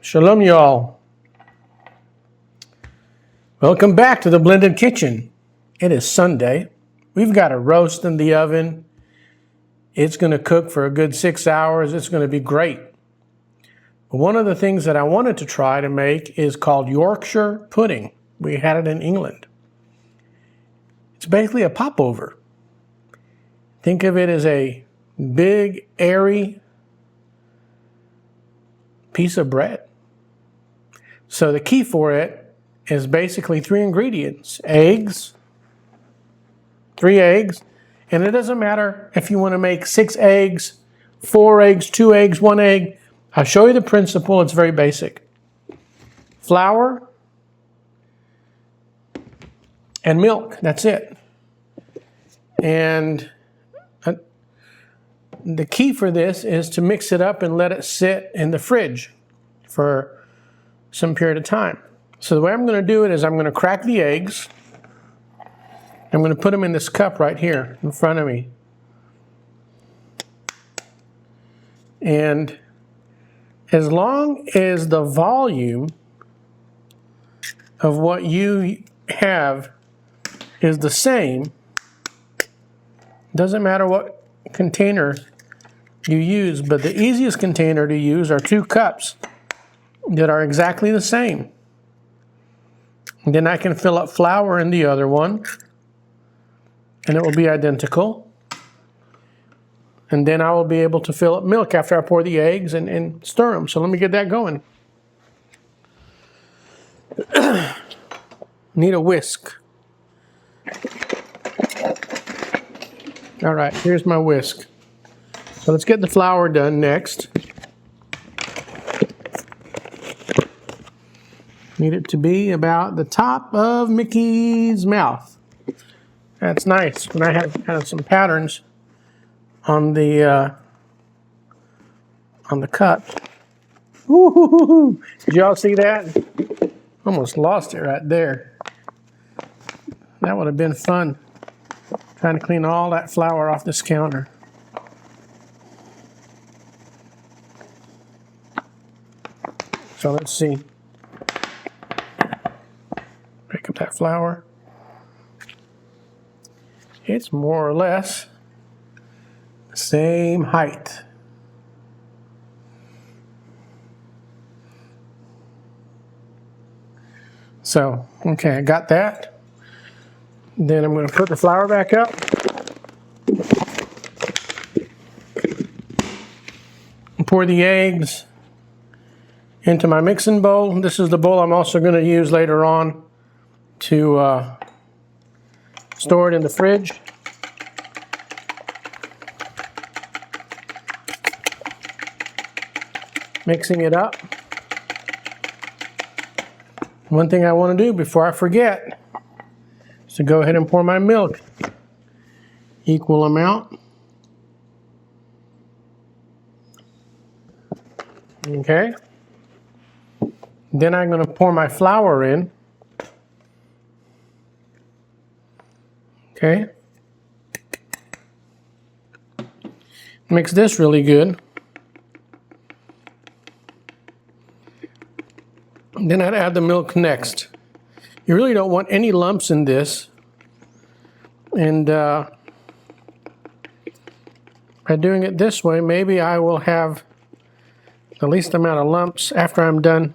Shalom, y'all. Welcome back to the Blended Kitchen. It is Sunday. We've got a roast in the oven. It's going to cook for a good 6 hours. It's going to be great. One of the things that I wanted to try to make is called Yorkshire pudding. We had it in England. It's basically a popover. Think of it as a big, airy piece of bread. So the key for it is basically 3 ingredients. Three eggs, and it doesn't matter if you want to make 6 eggs, 4 eggs, 2 eggs, 1 egg. I'll show you the principle. It's very basic. Flour and milk. That's it. And the key for this is to mix it up and let it sit in the fridge for some period of time. So the way I'm going to do it is I'm going to crack the eggs. I'm going to put them in this cup right here in front of me. And as long as the volume of what you have is the same, doesn't matter what container you use, but the easiest container to use are 2 cups that are exactly the same. And then I can fill up flour in the other one, and it will be identical. And then I will be able to fill up milk after I pour the eggs and stir them. So let me get that going. Need a whisk. All right, here's my whisk. So let's get the flour done next. Need it to be about the top of Mickey's mouth. That's nice. When I have some patterns on the cup. Woo-hoo-hoo-hoo. Did y'all see that? Almost lost it right there. That would have been fun. Trying to clean all that flour off this counter. So let's see. Pick up that flour. It's more or less the same height. So, okay, I got that. Then I'm going to put the flour back up. And pour the eggs into my mixing bowl. This is the bowl I'm also going to use later on to store it in the fridge. Mixing it up. One thing I want to do before I forget is to go ahead and pour my milk. Equal amount. Okay. Then I'm going to pour my flour in. Okay. Mix this really good. Then I'd add the milk next. You really don't want any lumps in this. And by doing it this way, maybe I will have the least amount of lumps after I'm done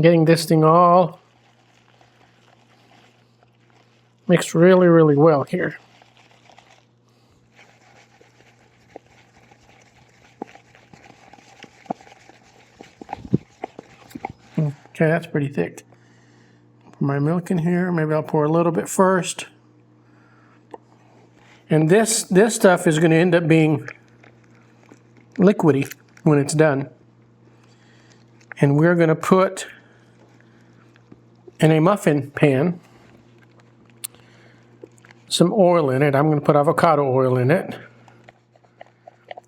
getting this thing all mixed really, really well here. Okay, that's pretty thick. Put my milk in here. Maybe I'll pour a little bit first. And this stuff is going to end up being liquidy when it's done. And we're going to put in a muffin pan some oil in it. I'm going to put avocado oil in it.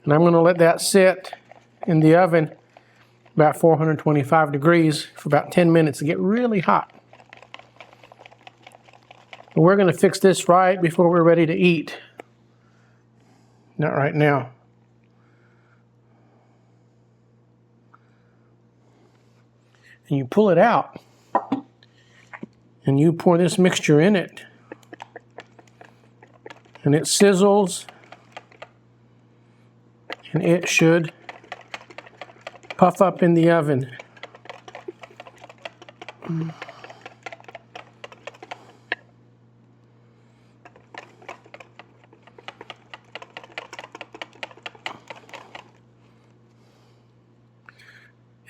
And I'm going to let that sit in the oven about 425 degrees for about 10 minutes to get really hot. But we're going to fix this right before we're ready to eat. Not right now. and you pull it out, and you pour this mixture in it, and it sizzles, and it should puff up in the oven.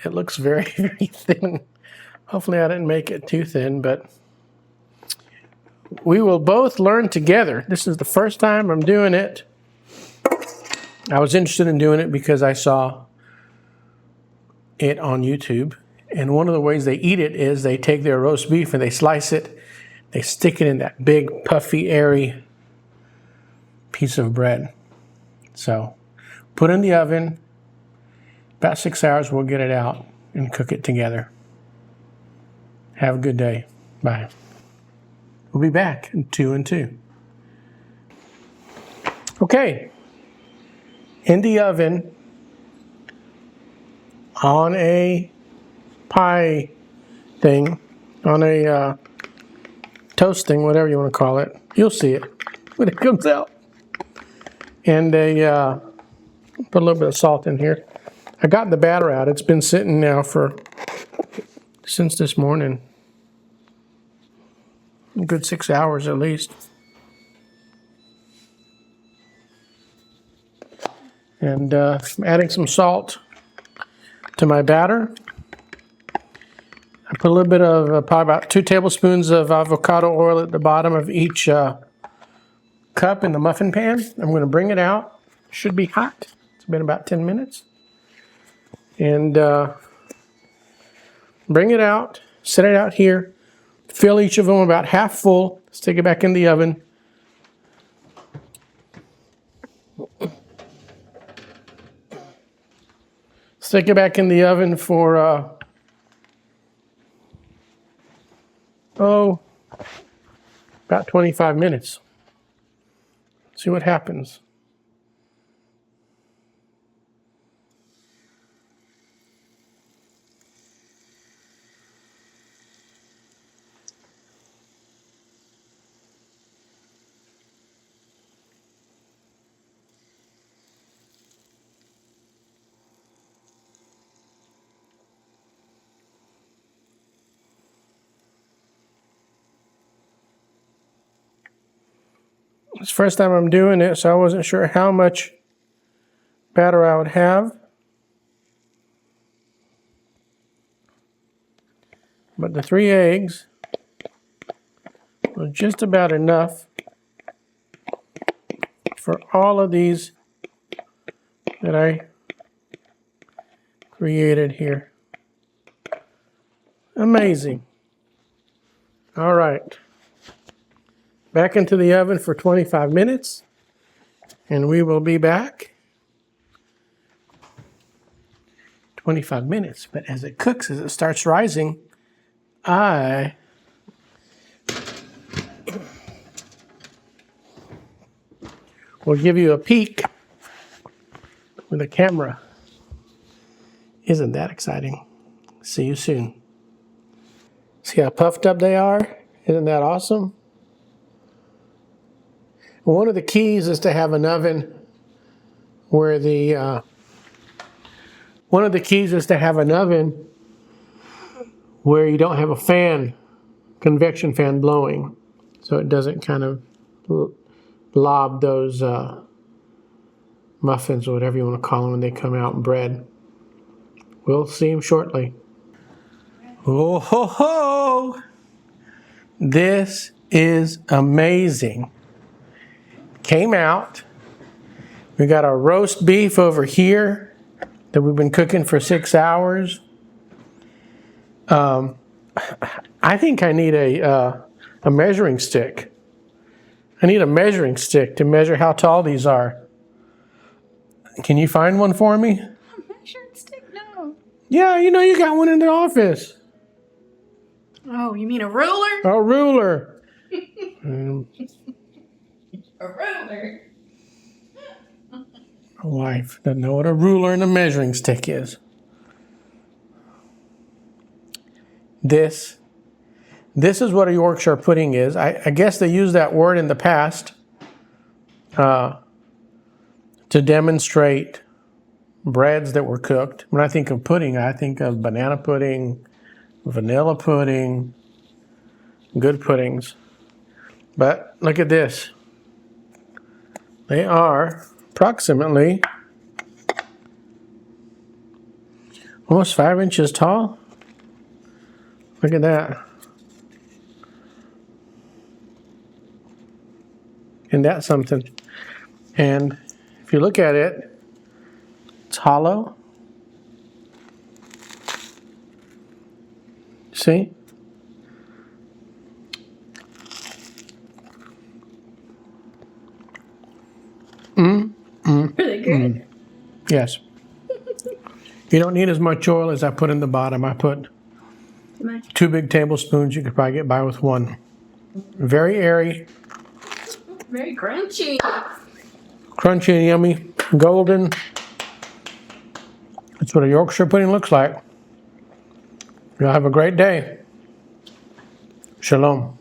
It looks very, very thin. Hopefully I didn't make it too thin, but we will both learn together. This is the first time I'm doing it. I was interested in doing it because I saw it on YouTube. And one of the ways they eat it is they take their roast beef and they slice it. They stick it in that big, puffy, airy piece of bread. So put it in the oven. About 6 hours, we'll get it out and cook it together. Have a good day. Bye. We'll be back in 2 and 2. Okay. In the oven, on a pie thing, on a toast thing, whatever you want to call it. You'll see it when it comes out. And put a little bit of salt in here. I got the batter out. It's been sitting now since this morning. A good 6 hours at least. And I'm adding some salt to my batter. I put a little bit of, probably about 2 tablespoons of avocado oil at the bottom of each cup in the muffin pan. I'm going to bring it out. Should be hot. It's been about 10 minutes. And bring it out, set it out here, fill each of them about half full, stick it back in the oven. Stick it back in the oven for, about 25 minutes. See what happens. It's the first time I'm doing it, so I wasn't sure how much batter I would have. But the 3 eggs was just about enough for all of these that I created here. Amazing. All right. Back into the oven for 25 minutes, and we will be back. 25 minutes, but as it cooks, as it starts rising, I will give you a peek with a camera. Isn't that exciting? See you soon. See how puffed up they are? Isn't that awesome? One of the keys is to have an oven where you don't have a fan, convection fan blowing, so it doesn't kind of lob those muffins or whatever you want to call them when they come out in bread. We'll see them shortly. Oh ho ho! This is amazing. Came out. We got our roast beef over here that we've been cooking for 6 hours. I think I need a measuring stick. I need a measuring stick to measure how tall these are. Can you find one for me? A measuring stick? No. Yeah, you know you got one in the office. Oh, you mean a ruler? A ruler. A ruler. My wife doesn't know what a ruler and a measuring stick is. This is what a Yorkshire pudding is. I guess they used that word in the past to demonstrate breads that were cooked. When I think of pudding, I think of banana pudding, vanilla pudding, good puddings. But look at this. They are approximately almost 5 inches tall. Look at that. Isn't that something? And if you look at it, it's hollow. See? Really good. Yes. You don't need as much oil as I put in the bottom. I put 2 big tablespoons. You could probably get by with 1. Very airy. Very crunchy. Crunchy and yummy. Golden. That's what a Yorkshire pudding looks like. Y'all have a great day. Shalom.